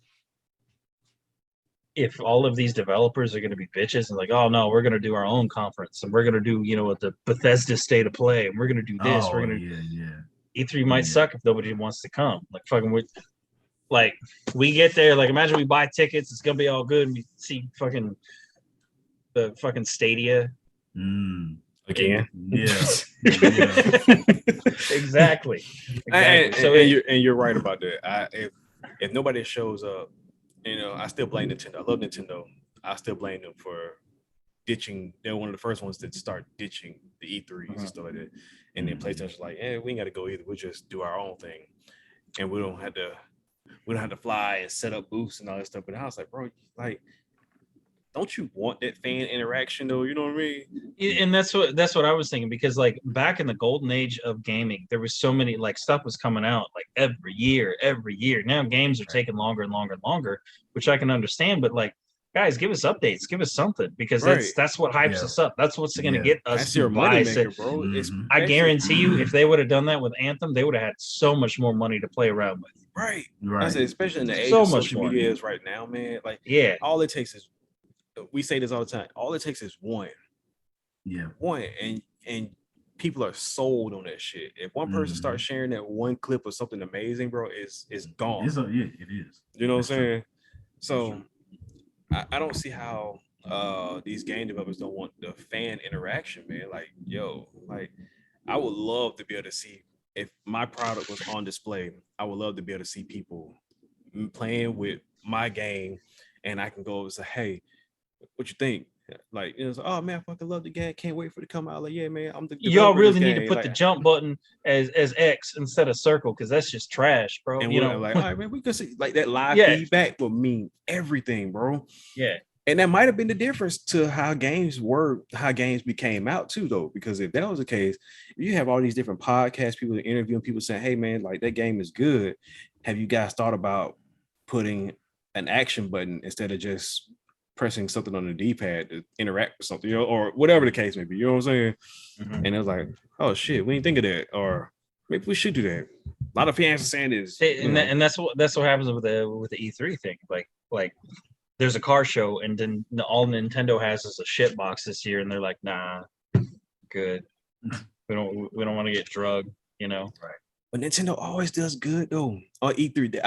if all of these developers are going to be bitches and like, oh no, we're going to do our own conference and we're going to do, the Bethesda State of Play and we're going to do this. Oh, We're going to yeah. E3 might Yeah. suck if nobody wants to come. Like fucking like we get there, like imagine we buy tickets, it's gonna be all good, and we see the fucking Stadia. Again. Yeah. Exactly. And So you're right about that. If nobody shows up, I still blame Nintendo. I love Nintendo. I still blame them for ditching. They're one of the first ones that start ditching the E3s and stuff like that. And then PlayStation's like, we ain't got to go either. We'll just do our own thing, and we don't have to fly and set up booths and all that stuff. But I was like, bro, like, don't you want that fan interaction though? You know what I mean? and that's what I was thinking, because like back in the golden age of gaming, there was so many, like, stuff was coming out like every year. Now games are taking longer and longer and longer, which I can understand, but like, guys, give us updates, give us something, because that's what hypes us up. That's what's going to get us That's to your buy money maker, bro. I guarantee you, if they would have done that with Anthem, they would have had so much more money to play around with. Right. I said, especially in the age So of much social more. media is right now, man. Like, Yeah, all it takes is, we say this all the time, all it takes is one. Yeah. One, and people are sold on that shit. If one person starts sharing that one clip of something amazing, bro, it's gone. It is. You know what I'm saying? So I don't see how these game developers don't want the fan interaction, man. Like, like, I would love to be able to see, if my product was on display, I would love to be able to see people playing with my game, and I can go and say, hey, what you think? Like, oh man, I fucking love the game. Can't wait for it to come out. Like, yeah, man, I'm the y'all really need game. to put the jump button as X instead of circle, because that's just trash, bro. And like, all right, man, we could see like that live feedback will mean everything, bro. Yeah. And that might have been the difference to how games became out too, though. Because if that was the case, you have all these different podcasts, people interviewing people saying, hey man, like, that game is good. Have you guys thought about putting an action button instead of just pressing something on the D-pad to interact with something, or whatever the case may be, you know what I'm saying? And it was like, oh shit, we didn't think of that, or maybe we should do that. A lot of fans are saying this, and that's what happens with the E3 thing. Like there's a car show, and then all Nintendo has is a shit box this year, and they're like, nah, good. We don't want to get drugged, Right. But Nintendo always does good though on E3.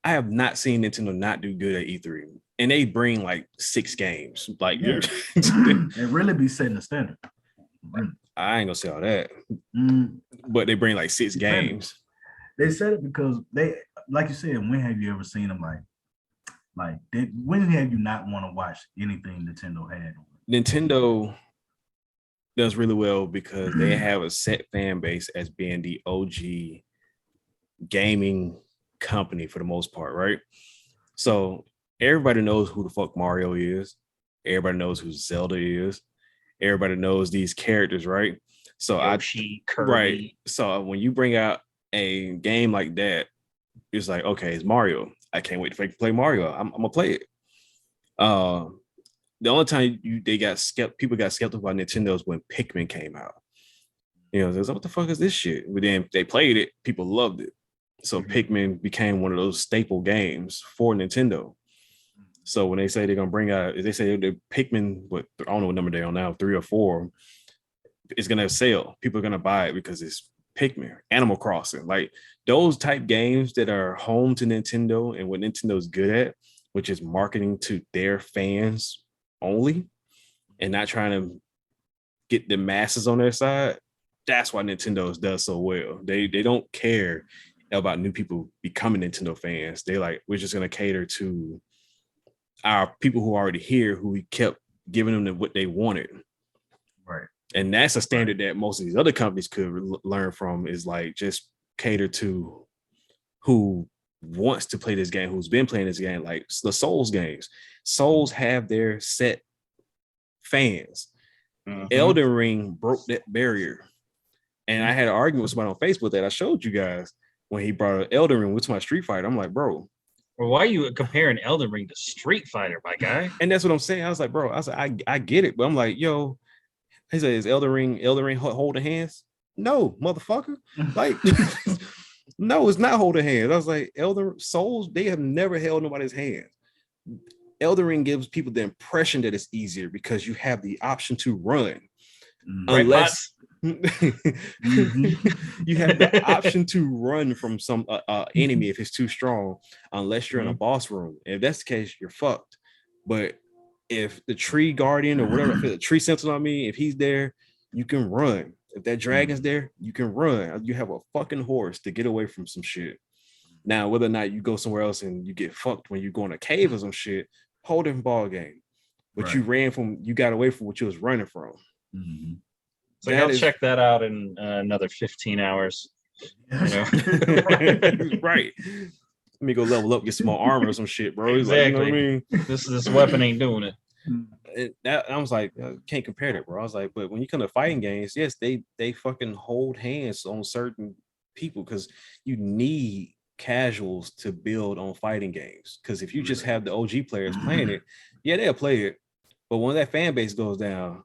I have not seen Nintendo not do good at E3. And they bring like 6 games. Like, it really be setting the standard. Really. I ain't gonna say all that, but they bring like 6 games. They said it because they, like you said, when have you ever seen them when have you not want to watch anything Nintendo had? Nintendo does really well because they have a set fan base as being the OG gaming company for the most part, right? So everybody knows who the fuck Mario is. Everybody knows who Zelda is. Everybody knows these characters, right? So Yoshi, Kirby. Right. So when you bring out a game like that, it's like, okay, it's Mario. I can't wait to play Mario. I'm gonna play it. The only time people got skeptical about Nintendo is when Pikmin came out. What the fuck is this shit? But then they played it, people loved it. So Pikmin became one of those staple games for Nintendo. So when they say they're gonna bring out, they say the Pikmin, I don't know what number they're on now, 3 or 4, it's gonna sell. People are gonna buy it because it's Pikmin, Animal Crossing, like those type games that are home to Nintendo and what Nintendo's good at, which is marketing to their fans only and not trying to get the masses on their side. That's why Nintendo does so well. They don't care about new people becoming Nintendo fans. They like, we're just gonna cater to our people who are already here, who we kept giving them what they wanted. Right. And that's a standard that most of these other companies could learn from, is like just cater to who wants to play this game, who's been playing this game. Like the Souls games. Souls have their set fans. Elden Ring broke that barrier. And I had an argument with somebody on Facebook that I showed you guys when he brought up Elden Ring with my Street Fighter. I'm like, bro. Well, why are you comparing Elden Ring to Street Fighter, my guy? And that's what I'm saying. I was like, bro, I get it, but I'm like, yo, he said, is Elden Ring holding hands? No, motherfucker. Like, no, it's not holding hands. I was like, Elden Souls, they have never held nobody's hand. Elden Ring gives people the impression that it's easier because you have the option to run. Unless you have the option to run from some enemy if it's too strong, unless you're in a boss room. And if that's the case, you're fucked. But if the tree guardian or whatever, if the tree sentinel on me, if he's there, you can run. If that dragon's there, you can run. You have a fucking horse to get away from some shit. Now, whether or not you go somewhere else and you get fucked when you go in a cave or some shit, whole different ball game. But you got away from what you was running from. So I'll check that out in another 15 hours. You know? Right. Let me go level up, get some more armor or some shit, bro. Exactly. Like, you know what I mean? This weapon ain't doing it. I was like, can't compare that, bro. I was like, but when you come to fighting games, yes, they fucking hold hands on certain people because you need casuals to build on fighting games. Because if you just have the OG players playing it, yeah, they'll play it. But when that fan base goes down,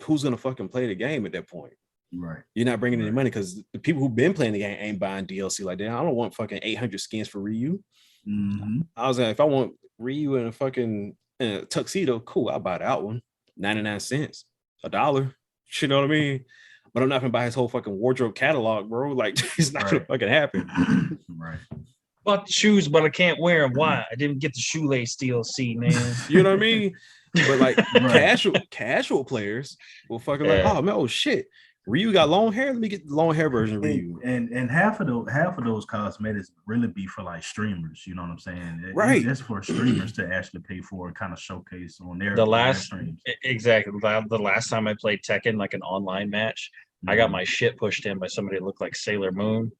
who's gonna fucking play the game at that point? Right. You're not bringing any money because the people who've been playing the game ain't buying DLC like that. I don't want fucking 800 skins for Ryu. I was like, if I want Ryu in a fucking tuxedo, cool, I'll buy that one. 99 cents, $1. You know what I mean? But I'm not gonna buy his whole fucking wardrobe catalog, bro. Like, it's not gonna fucking happen. Right. Bought the shoes, but I can't wear them. Why? I didn't get the shoelace DLC, man. You know what I mean? But like casual players will fucking like, oh man, oh shit. Ryu got long hair. Let me get the long hair version of Ryu. And half of those cosmetics really be for like streamers. You know what I'm saying? Right. It's for streamers to actually pay for and kind of showcase on their streams. Exactly. The last time I played Tekken, like an online match, I got my shit pushed in by somebody that looked like Sailor Moon.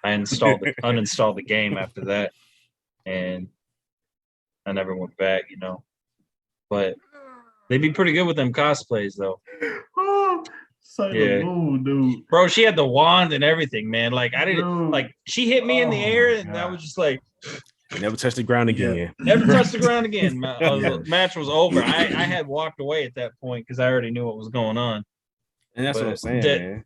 I uninstalled the game after that, and I never went back. You know, but they'd be pretty good with them cosplays though. Sailor Moon, dude. Bro, she had the wand and everything, man. Like I didn't like she hit me in the air, and I was just like, never touched the ground again. Never touched the ground again. Match was over. I had walked away at that point because I already knew what was going on. And that's what I'm saying, man.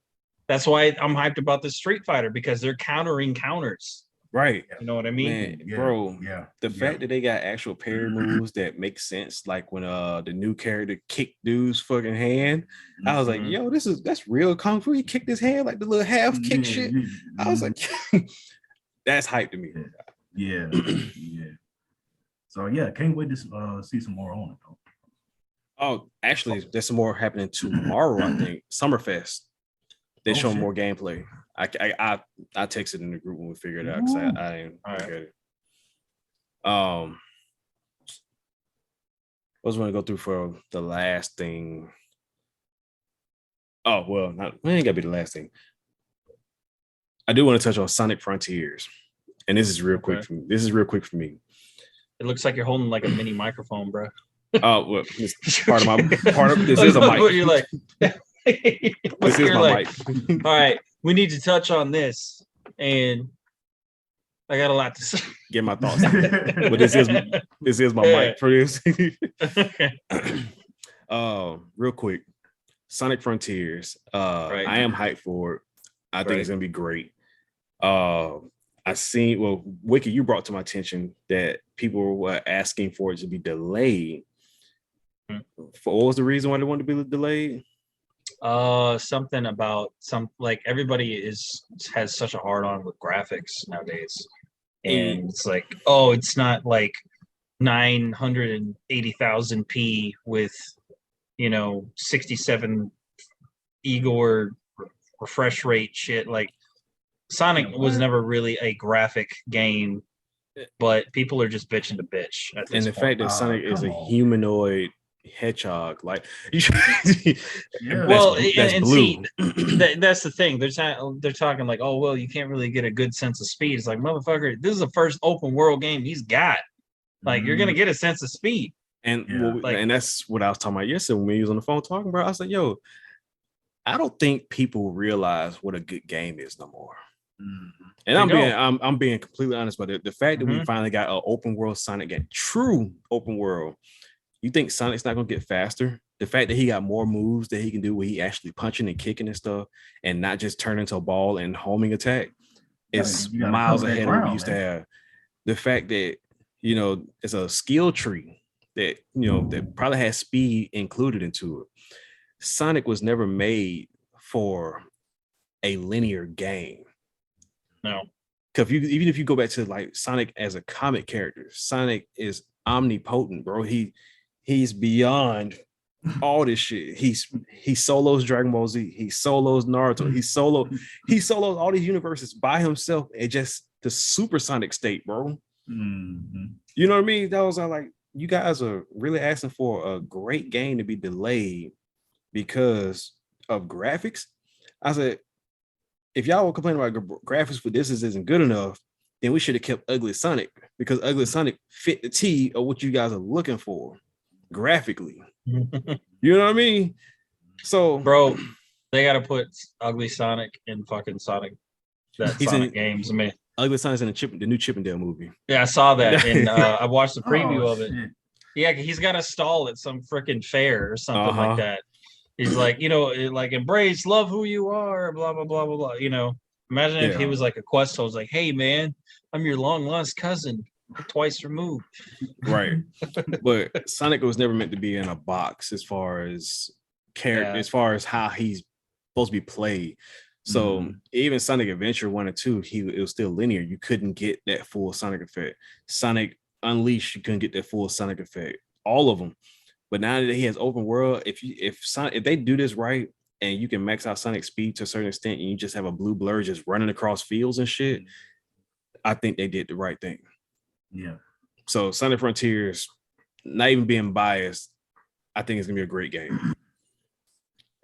That's why I'm hyped about this Street Fighter, because they're countering counters. Right. You know what I mean? Man, bro, the fact that they got actual parry moves that make sense, like when the new character kicked dude's fucking hand, I was like, yo, that's real kung fu. He kicked his hand like the little half kick shit. I was like, that's hype to me. Yeah. So can't wait to see some more on it though. Oh, actually, there's some more happening tomorrow, I think. Summerfest. They show more gameplay. I texted in the group when we figured it out because I didn't get it. I was going to go through for the last thing. Oh, well, it ain't got to be the last thing. I do want to touch on Sonic Frontiers. And this is real quick for me. This is real quick for me. It looks like you're holding like a mini microphone, bro. Oh, well, this is a mic. You're like, this is my mic. All right, we need to touch on this, and I got a lot to say. Get my thoughts. But this is my mic for this. Real quick, Sonic Frontiers. I am hyped for it. I think it's gonna be great. Wiki, you brought to my attention that people were asking for it to be delayed. What was the reason why they wanted to be delayed? Something about everybody has such a hard on with graphics nowadays, and it's like, it's not like 980,000p with 67 Igor refresh rate shit. Like Sonic was never really a graphic game, but people are just bitching to bitch at this And the fact point. that Sonic is a come on. humanoid hedgehog, like Yeah. Well, that's and blue. see, that's the thing. They're talking like, oh well, you can't really get a good sense of speed. It's like, motherfucker, this is the first open world game he's got. Like, you're gonna get a sense of speed. And Yeah. and that's what I was talking about yesterday when we was on the phone talking about. I was like, yo, I don't think people realize what a good game is no more. And I'm being completely honest about it. The fact that we finally got an open world Sonic game, true open world. You think Sonic's not gonna get faster? The fact that he got more moves that he can do where he actually punching and kicking and stuff, and not just turn into a ball and homing attack, is miles ahead of what we used to have. The fact that it's a skill tree that that probably has speed included into it. Sonic was never made for a linear game. No. Because even if you go back to like Sonic as a comic character, Sonic is omnipotent, bro. He's beyond all this shit. He solos Dragon Ball Z, he solos Naruto, he solos all these universes by himself at just the supersonic state, bro. You know what I mean? That was like, you guys are really asking for a great game to be delayed because of graphics. I said, if y'all were complaining about graphics for this isn't good enough, then we should have kept Ugly Sonic, because Ugly Sonic fit the T of what you guys are looking for graphically. You know what I mean? So, bro, they got to put Ugly Sonic in fucking Sonic. Sonic games. I mean, Ugly Sonic's in the new Chippendale movie. Yeah, I saw that, and I watched the preview of it. Shit. Yeah, he's got a stall at some freaking fair or something like that. He's like, like, embrace, love who you are, blah blah blah blah blah. Imagine if he was like a quest host, like, hey man, I'm your long lost cousin, twice removed. Right. But Sonic was never meant to be in a box as far as character, as far as how he's supposed to be played. So even Sonic Adventure 1 and 2, it was still linear. You couldn't get that full Sonic effect. Sonic Unleashed, you couldn't get that full Sonic effect. All of them. But now that he has open world, if they do this right and you can max out Sonic speed to a certain extent and you just have a blue blur just running across fields and shit, I think they did the right thing. Yeah. So Sonic Frontiers, not even being biased, I think it's gonna be a great game.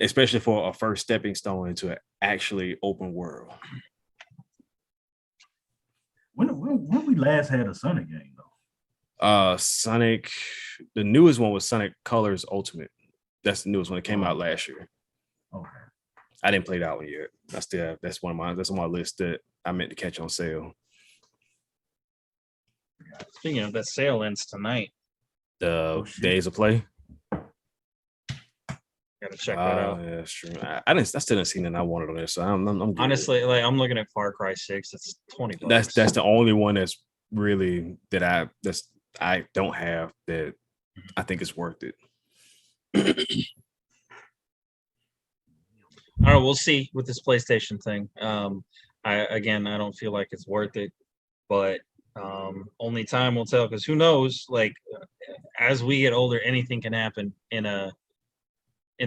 Especially for a first stepping stone into an actually open world. When we last had a Sonic game though? Sonic, the newest one was Sonic Colors Ultimate. That's the newest one. It came out last year. Okay. I didn't play that one yet. That's on my list that I meant to catch on sale. Speaking of, that sale ends tonight. The Days of Play. Gotta check that out. Yeah, that's true. I still didn't see that I wanted on there, so I'm good. Honestly, like, I'm looking at Far Cry 6. It's $20. That's the only one that's really that I don't have that I think is worth it. All right, we'll see with this PlayStation thing. I don't feel like it's worth it, but only time will tell, because who knows? Like, as we get older, anything can happen in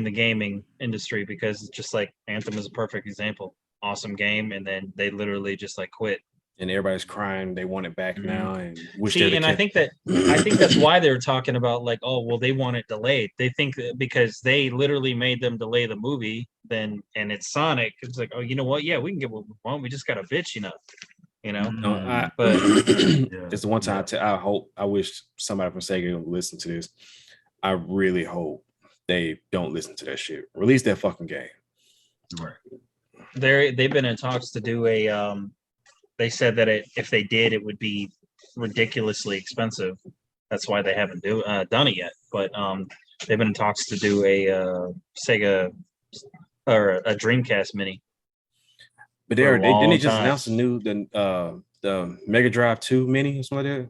the gaming industry, because it's just like Anthem is a perfect example. Awesome game, and then they literally just like quit. And everybody's crying they want it back now, and I think that's why they're talking about, like, oh well, they want it delayed. They think that because they literally made them delay the movie, and it's Sonic, it's like, oh, you know what? Yeah, we can get what we want. We just got to bitch enough, but it's the one time I wish somebody from Sega would listen to this. I really hope they don't listen to that shit. Release that fucking game. Right. They've been in talks to do a they said that if they did, it would be ridiculously expensive. That's why they haven't done it yet. But they've been in talks to do a Sega or a Dreamcast Mini. But didn't they just announce the Mega Drive 2 Mini or something like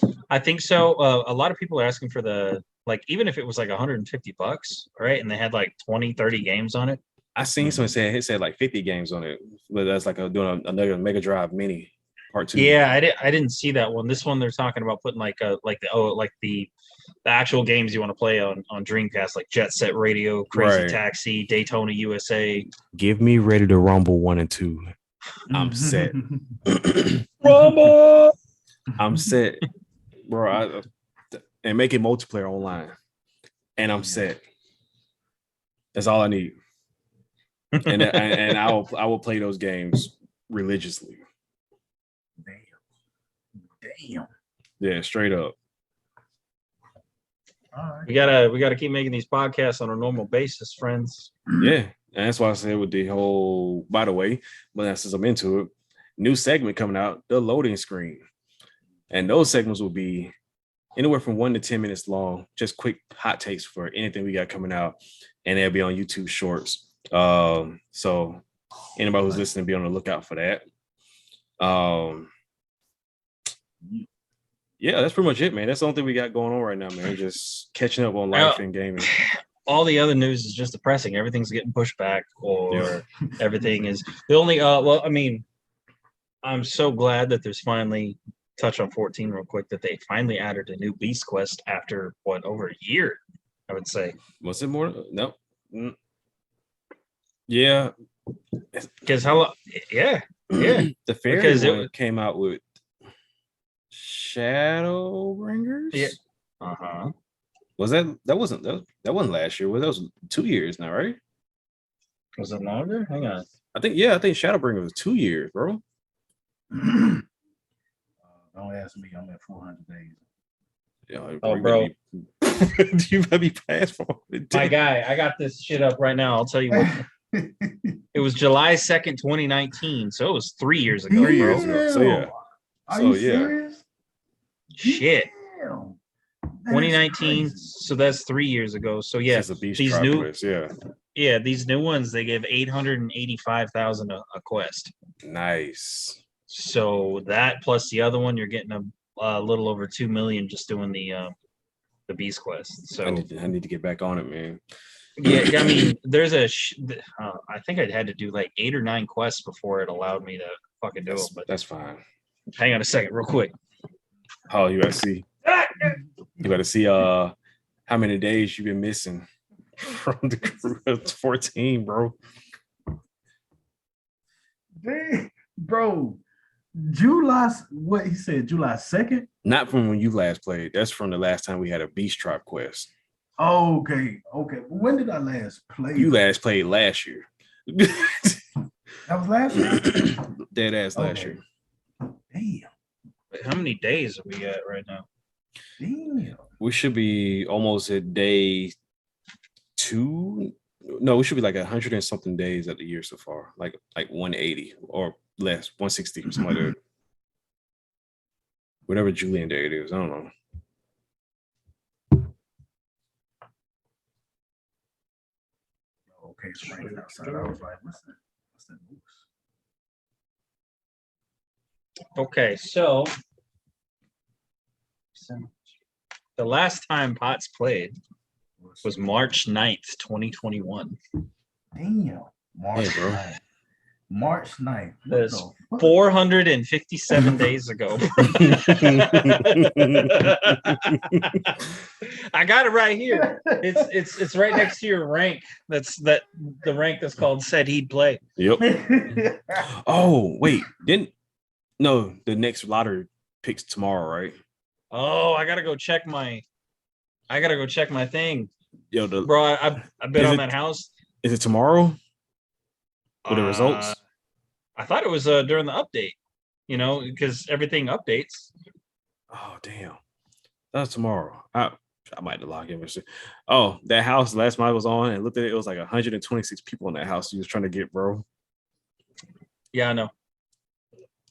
that? I think so. A lot of people are asking for even if it was like $150, right? And they had like 20, 30 games on it. I seen someone say it said like 50 games on it, but that's like doing another Mega Drive Mini Part 2. Yeah, I didn't see that one. This one they're talking about putting the actual games you want to play on Dreamcast, like Jet Set Radio, Crazy Taxi, Daytona USA. Give me Ready to Rumble 1 and 2. I'm set. Rumble. I'm set, bro. And make it multiplayer online, and I'm set. That's all I need. And I will play those games religiously. Damn. Yeah, straight up. All right. We gotta keep making these podcasts on a normal basis, friends. Yeah, and that's why I said with the whole. By the way, but since I'm into it, new segment coming out, the loading screen, and those segments will be anywhere from 1 to 10 minutes long, just quick hot takes for anything we got coming out, and they'll be on YouTube Shorts. So anybody who's listening, be on the lookout for that. Yeah, that's pretty much it, man. That's the only thing we got going on right now, man. Just catching up on life and gaming. All the other news is just depressing. Everything's getting pushed back, or everything is the only. Well, I mean, I'm so glad that there's finally touch on 14 real quick that they finally added a new Beast Quest after over a year, I would say. Was it more? No. Yeah. Because how? Yeah. The fairy one came out with Shadowbringers. Yeah. That wasn't last year. That was 2 years now, right? Was it longer? Hang on. I think Shadowbringer was 2 years, bro. Don't ask me. I'm at 400 days. Yeah, bro. You might be past 400 days. My guy, I got this shit up right now. I'll tell you what. It was July 2nd, 2019. So it was 3 years ago. 3 years ago. So yeah. Are you serious? Shit. Damn. 2019. So that's 3 years ago. So yeah, these new these new ones, they give 885,000 a quest. Nice. So that plus the other one, you're getting a little over 2 million just doing the Beast Quest. So I need to get back on it, man. Yeah, I mean, there's I think I had to do like 8 or 9 quests before it allowed me to fucking do it. But that's fine. Hang on a second, real quick. Oh, you gotta see. You gotta see how many days you've been missing from the crew of 14, bro. Dang, bro. July 2nd? Not from when you last played. That's from the last time we had a Beast Tribe quest. Oh, okay. When did I last play? You last played last year. That was last year? Dead ass last year. Damn. How many days are we at right now? Damn. We should be almost at day 2. No, we should be like 100 and something days of the year so far. Like 180 or less, 160 or something like that. Whatever Julian day it is, I don't know. Okay, it's raining outside. I was like, what's that moose? Okay, so the last time Potts played was March 9th, 2021. Damn. March 9th. March 9th. That's 457 days ago. I got it right here. It's right next to your rank. The rank that's called said he'd play. Yep. Oh, wait. The next lottery picks tomorrow, right? Oh, I gotta go check my thing. Yo, bro, I bet on that house. Is it tomorrow? For the results? I thought it was during the update, because everything updates. Oh, damn. That's tomorrow. I might have to log in. Oh, that house last night was on and looked at it. It was like 126 people in that house he was trying to get, bro. Yeah, I know.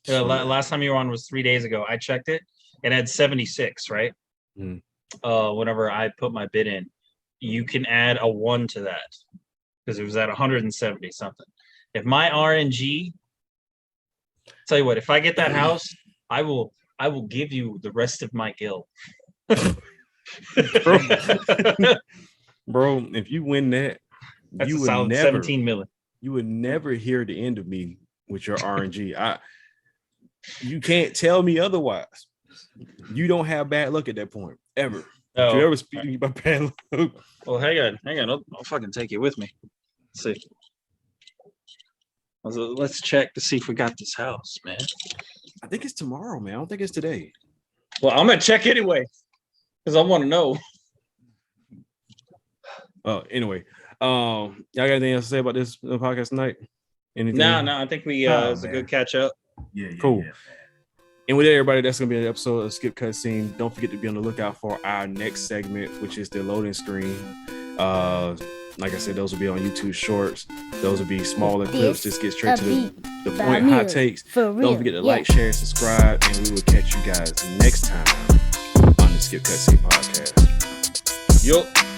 Last time you were on was 3 days ago. I checked it. It had 76, right? Mm. Whenever I put my bid in, you can add a 1 to that because it was at 170 something. If my RNG, tell you what, if I get that house, I will give you the rest of my guild. Bro, if you win that, that's you a would solid never 17 million. You would never hear the end of me with your RNG. You can't tell me otherwise. You don't have bad luck at that point ever. Oh. If you ever speak to me about bad luck. Well, hang on. I'll fucking take you with me. Let's see. Let's check to see if we got this house, man. I think it's tomorrow, man. I don't think it's today. Well, I'm gonna check anyway because I want to know. Anyway, y'all got anything else to say about this podcast tonight? Anything? No, I think we it's a good catch up. Yeah, Cool. Yeah. And with that, everybody, that's gonna be an episode of Skip Cutscene. Don't forget to be on the lookout for our next segment, which is the loading screen. Like I said, those will be on YouTube Shorts. Those will be smaller clips. Just get straight to the point, hot takes. Don't forget to like, share, and subscribe, and we will catch you guys next time on the Skip Cutscene podcast. Yup.